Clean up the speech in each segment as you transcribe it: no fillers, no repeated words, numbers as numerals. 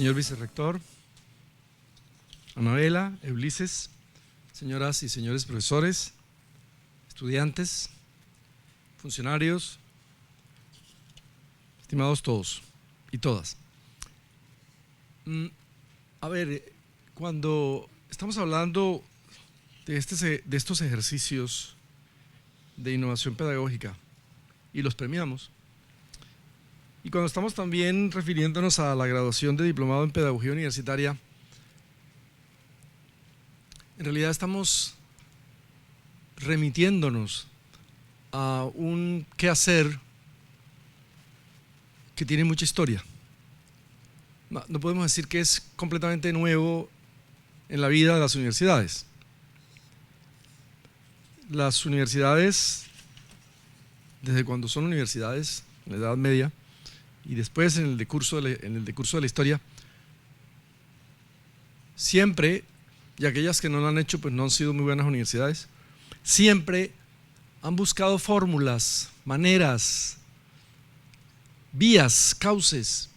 Señor vicerrector, Anabela, Ulises, señoras y señores profesores, estudiantes, funcionarios, estimados todos y todas. A ver, cuando estamos hablando de estos ejercicios de innovación pedagógica y los premiamos, y cuando estamos también refiriéndonos a la graduación de diplomado en pedagogía universitaria, en realidad estamos remitiéndonos a un quehacer que tiene mucha historia. No podemos decir que es completamente nuevo en la vida de las universidades. Las universidades, desde cuando son universidades, en la Edad Media, y después en el decurso de la historia, siempre, y aquellas que no lo han hecho pues no han sido muy buenas universidades, siempre han buscado fórmulas, maneras, vías, cauces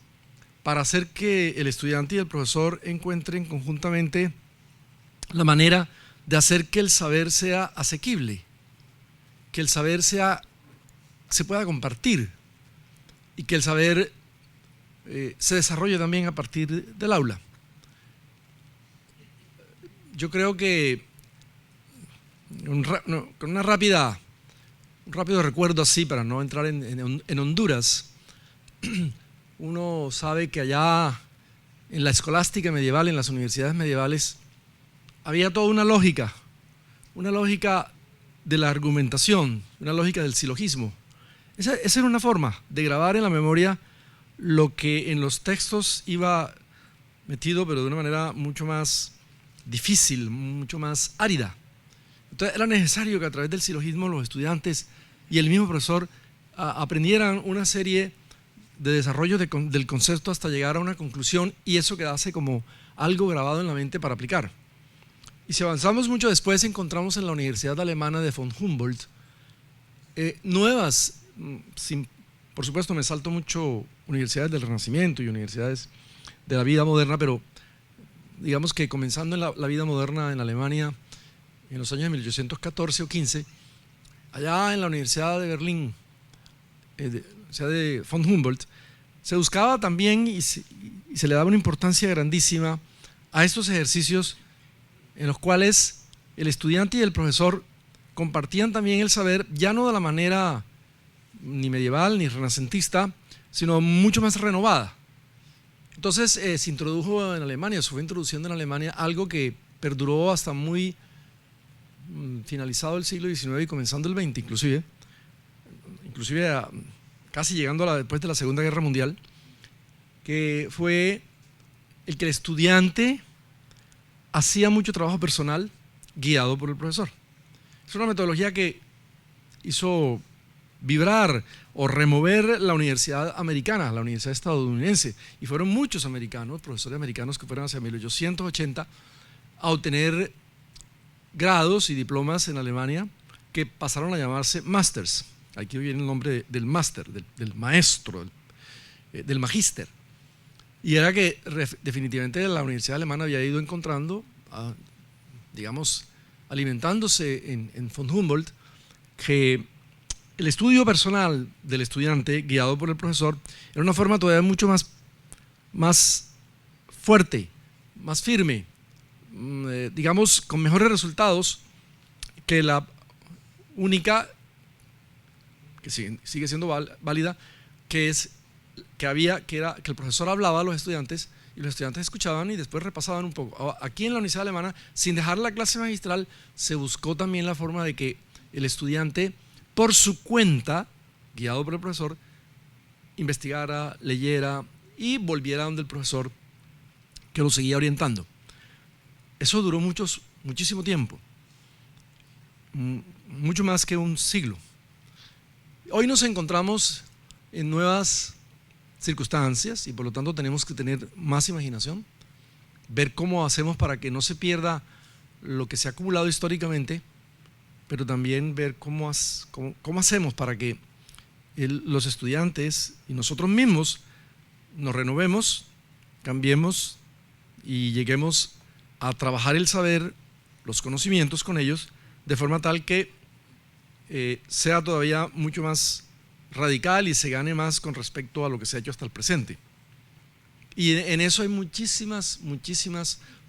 para hacer que el estudiante y el profesor encuentren conjuntamente la manera de hacer que el saber sea asequible, que el saber se pueda compartir y que el saber se desarrolle también a partir del aula. Yo creo que con un rápido recuerdo así, para no entrar en Honduras, uno sabe que allá en la escolástica medieval, en las universidades medievales, había toda una lógica de la argumentación, una lógica del silogismo. Esa era una forma de grabar en la memoria lo que en los textos iba metido, pero de una manera mucho más difícil, mucho más árida. Entonces era necesario que a través del silogismo los estudiantes y el mismo profesor aprendieran una serie de desarrollos del concepto hasta llegar a una conclusión, y eso quedase como algo grabado en la mente para aplicar. Y si avanzamos mucho después, encontramos en la Universidad Alemana de von Humboldt nuevas, por supuesto me salto mucho universidades del Renacimiento y universidades de la vida moderna, pero digamos que comenzando en la vida moderna en Alemania en los años de 1814 o 15, allá en la Universidad de Berlín, Universidad de von Humboldt, se buscaba también y se le daba una importancia grandísima a estos ejercicios en los cuales el estudiante y el profesor compartían también el saber, ya no de la manera ni medieval ni renacentista, sino mucho más renovada. Entonces se introdujo en Alemania, se fue introduciendo en Alemania algo que perduró hasta muy finalizado el siglo XIX y comenzando el XX, inclusive casi llegando después de la Segunda Guerra Mundial, que fue el que el estudiante hacía mucho trabajo personal guiado por el profesor. Es una metodología que hizo vibrar o remover la universidad americana, la universidad estadounidense, y fueron muchos americanos, profesores americanos que fueron hacia 1880 a obtener grados y diplomas en Alemania que pasaron a llamarse masters. Aquí viene el nombre del máster, del maestro, del magíster. Y era que definitivamente la universidad alemana había ido encontrando, digamos, alimentándose en von Humboldt, que el estudio personal del estudiante guiado por el profesor era una forma todavía mucho más fuerte, más firme, digamos, con mejores resultados que la única, que sigue siendo válida, que era que el profesor hablaba a los estudiantes y los estudiantes escuchaban y después repasaban un poco. Aquí en la Universidad Alemana, sin dejar la clase magistral, se buscó también la forma de que el estudiante, por su cuenta, guiado por el profesor, investigara, leyera y volviera donde el profesor, que lo seguía orientando. Eso duró muchísimo tiempo, mucho más que un siglo. Hoy nos encontramos en nuevas circunstancias y por lo tanto tenemos que tener más imaginación, ver cómo hacemos para que no se pierda lo que se ha acumulado históricamente, pero también ver cómo hacemos para que los estudiantes y nosotros mismos nos renovemos cambiemos y lleguemos a trabajar el saber, los conocimientos con ellos, de forma tal que sea todavía mucho más radical y se gane más con respecto a lo que se ha hecho hasta el presente. Y en eso hay muchísimas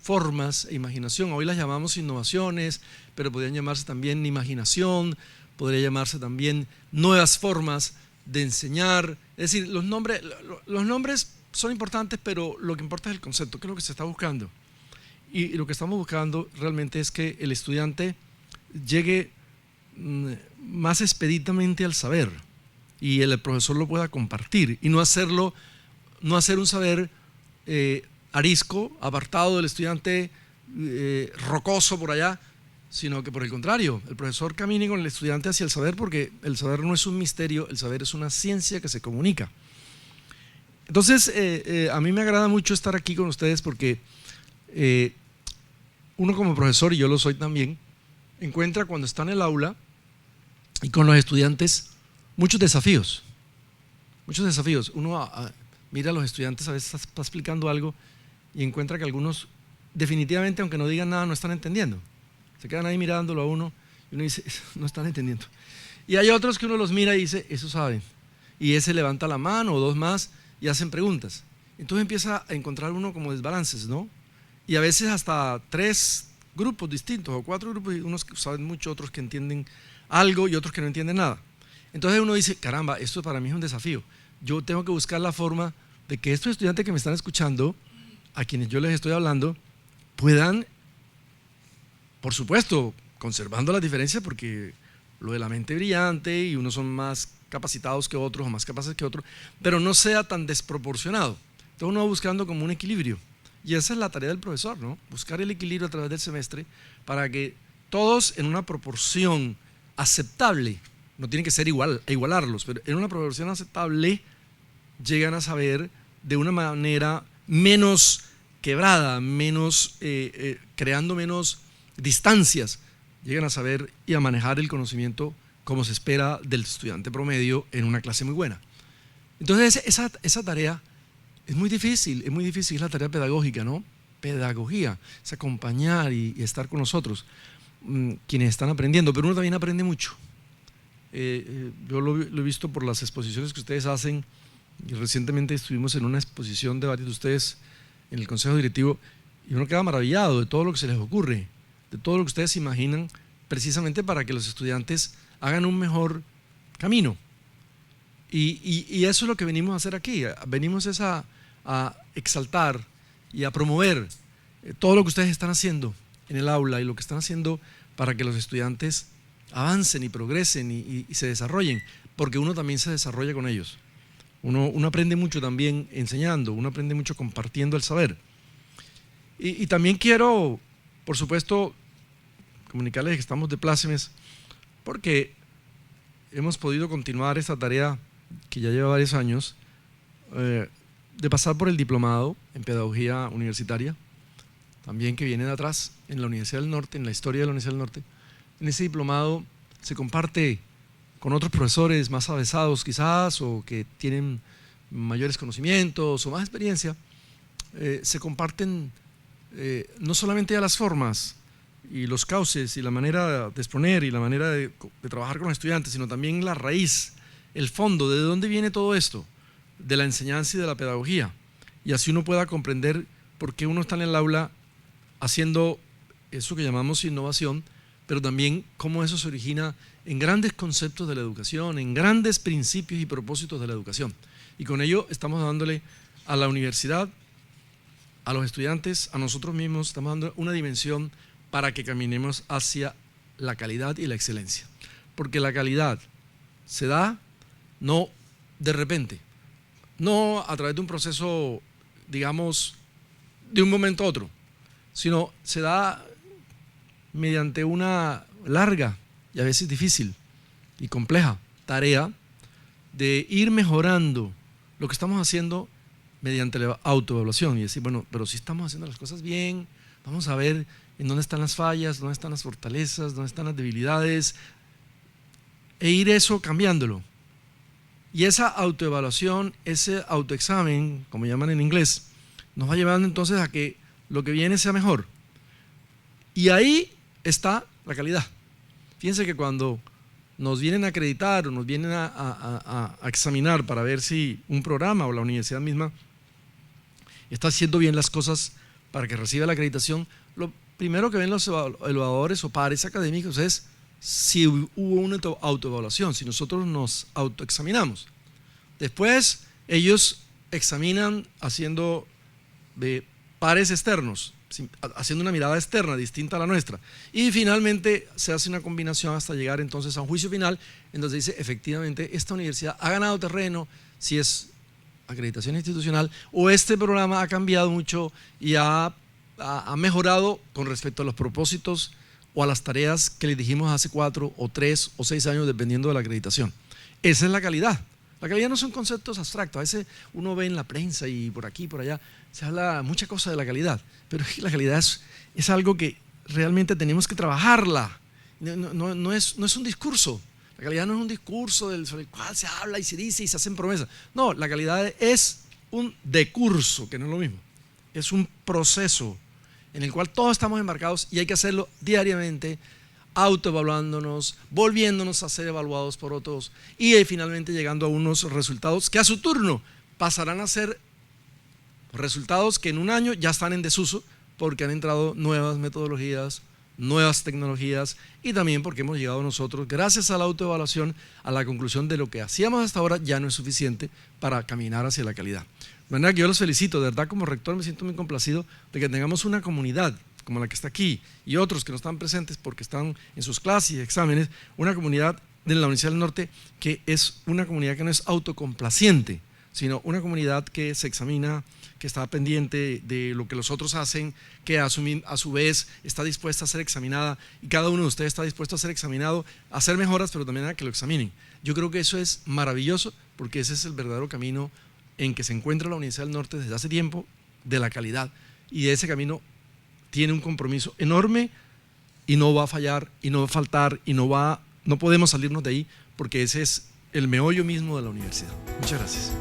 formas e imaginación. Hoy las llamamos innovaciones, pero podrían llamarse también imaginación, podría llamarse también nuevas formas de enseñar. Es decir, los nombres son importantes, pero lo que importa es el concepto, qué es lo que se está buscando. Y lo que estamos buscando realmente es que el estudiante llegue más expeditamente al saber y el profesor lo pueda compartir y no hacer un saber arisco, apartado del estudiante, rocoso por allá, sino que por el contrario, el profesor camine con el estudiante hacia el saber, porque el saber no es un misterio, el saber es una ciencia que se comunica. Entonces, a mí me agrada mucho estar aquí con ustedes porque uno como profesor, y yo lo soy también, encuentra cuando está en el aula y con los estudiantes muchos desafíos. Uno mira a los estudiantes, a veces está explicando algo y encuentra que algunos definitivamente, aunque no digan nada, no están entendiendo. Se quedan ahí mirándolo a uno y uno dice, no están entendiendo. Y hay otros que uno los mira y dice, eso saben. Y ese levanta la mano o dos más y hacen preguntas. Entonces empieza a encontrar uno como desbalances, ¿no? Y a veces hasta 3 grupos distintos o 4 grupos, unos que saben mucho, otros que entienden algo y otros que no entienden nada. Entonces uno dice, caramba, esto para mí es un desafío. Yo tengo que buscar la forma de que estos estudiantes que me están escuchando, a quienes yo les estoy hablando, puedan, por supuesto, conservando las diferencias, porque lo de la mente brillante y unos son más capacitados que otros o más capaces que otros, pero no sea tan desproporcionado. Entonces uno va buscando como un equilibrio. Y esa es la tarea del profesor, ¿no? Buscar el equilibrio a través del semestre para que todos en una proporción aceptable, no tiene que ser igualarlos, pero en una proporción aceptable llegan a saber de una manera menos quebrada, creando menos distancias, llegan a saber y a manejar el conocimiento como se espera del estudiante promedio en una clase muy buena. Entonces esa tarea es muy difícil, es la tarea pedagógica, ¿no? Pedagogía, es acompañar y estar con nosotros, quienes están aprendiendo, pero uno también aprende mucho. Yo lo he visto por las exposiciones que ustedes hacen, y recientemente estuvimos en una exposición de varios de ustedes en el consejo directivo y uno queda maravillado de todo lo que se les ocurre, de todo lo que ustedes imaginan, precisamente para que los estudiantes hagan un mejor camino. Y eso es lo que venimos a hacer aquí. Venimos a exaltar y a promover todo lo que ustedes están haciendo en el aula y lo que están haciendo para que los estudiantes avancen y progresen y se desarrollen, porque uno también se desarrolla con ellos. Uno aprende mucho también enseñando, uno aprende mucho compartiendo el saber. Y también quiero, por supuesto, comunicarles que estamos de plácemes porque hemos podido continuar esta tarea que ya lleva varios años, de pasar por el diplomado en pedagogía universitaria, también que viene de atrás, en la Universidad del Norte, en la historia de la Universidad del Norte. En ese diplomado se comparte con otros profesores más avesados quizás, o que tienen mayores conocimientos o más experiencia, se comparten no solamente ya las formas y los cauces y la manera de exponer y la manera de trabajar con los estudiantes, sino también la raíz, el fondo, de dónde viene todo esto, de la enseñanza y de la pedagogía, y así uno pueda comprender por qué uno está en el aula haciendo eso que llamamos innovación, pero también cómo eso se origina en grandes conceptos de la educación, en grandes principios y propósitos de la educación. Y con ello estamos dándole a la universidad, a los estudiantes, a nosotros mismos, estamos dando una dimensión para que caminemos hacia la calidad y la excelencia. Porque la calidad se da no de repente, no a través de un proceso, digamos, de un momento a otro, sino se da mediante una larga y a veces difícil y compleja tarea de ir mejorando lo que estamos haciendo mediante la autoevaluación y decir, bueno, pero si estamos haciendo las cosas bien, vamos a ver en dónde están las fallas, dónde están las fortalezas, dónde están las debilidades, e ir eso cambiándolo. Y esa autoevaluación, ese autoexamen, como llaman en inglés, nos va llevando entonces a que lo que viene sea mejor. Y ahí está la calidad. Fíjense que cuando nos vienen a acreditar o nos vienen a examinar para ver si un programa o la universidad misma está haciendo bien las cosas para que reciba la acreditación, lo primero que ven los evaluadores o pares académicos es si hubo una autoevaluación, si nosotros nos autoexaminamos. Después ellos examinan haciendo pares externos, haciendo una mirada externa distinta a la nuestra, y finalmente se hace una combinación hasta llegar entonces a un juicio final en donde dice efectivamente esta universidad ha ganado terreno si es acreditación institucional, o este programa ha cambiado mucho y ha mejorado con respecto a los propósitos o a las tareas que le dijimos hace 4 o 3 o 6 años dependiendo de la acreditación. Esa es la calidad. La calidad no son conceptos abstractos. A veces uno ve en la prensa y por aquí, por allá, se habla mucha cosa de la calidad, pero la calidad es algo que realmente tenemos que trabajarla. No es un discurso. La calidad no es un discurso sobre el cual se habla y se dice y se hacen promesas. No, la calidad es un decurso, que no es lo mismo. Es un proceso en el cual todos estamos embarcados y hay que hacerlo diariamente, autoevaluándonos, volviéndonos a ser evaluados por otros y finalmente llegando a unos resultados que a su turno pasarán a ser resultados que en un año ya están en desuso porque han entrado nuevas metodologías, nuevas tecnologías y también porque hemos llegado nosotros, gracias a la autoevaluación, a la conclusión de lo que hacíamos hasta ahora ya no es suficiente para caminar hacia la calidad. De manera que yo los felicito, de verdad como rector me siento muy complacido de que tengamos una comunidad como la que está aquí y otros que no están presentes porque están en sus clases y exámenes, una comunidad de la Universidad del Norte que es una comunidad que no es autocomplaciente, sino una comunidad que se examina, que está pendiente de lo que los otros hacen, que a su vez está dispuesta a ser examinada y cada uno de ustedes está dispuesto a ser examinado, a hacer mejoras, pero también a que lo examinen. Yo creo que eso es maravilloso porque ese es el verdadero camino en que se encuentra la Universidad del Norte desde hace tiempo, de la calidad, y de ese camino tiene un compromiso enorme y no va a fallar y no va a faltar y no podemos salirnos de ahí porque ese es el meollo mismo de la universidad. Muchas gracias.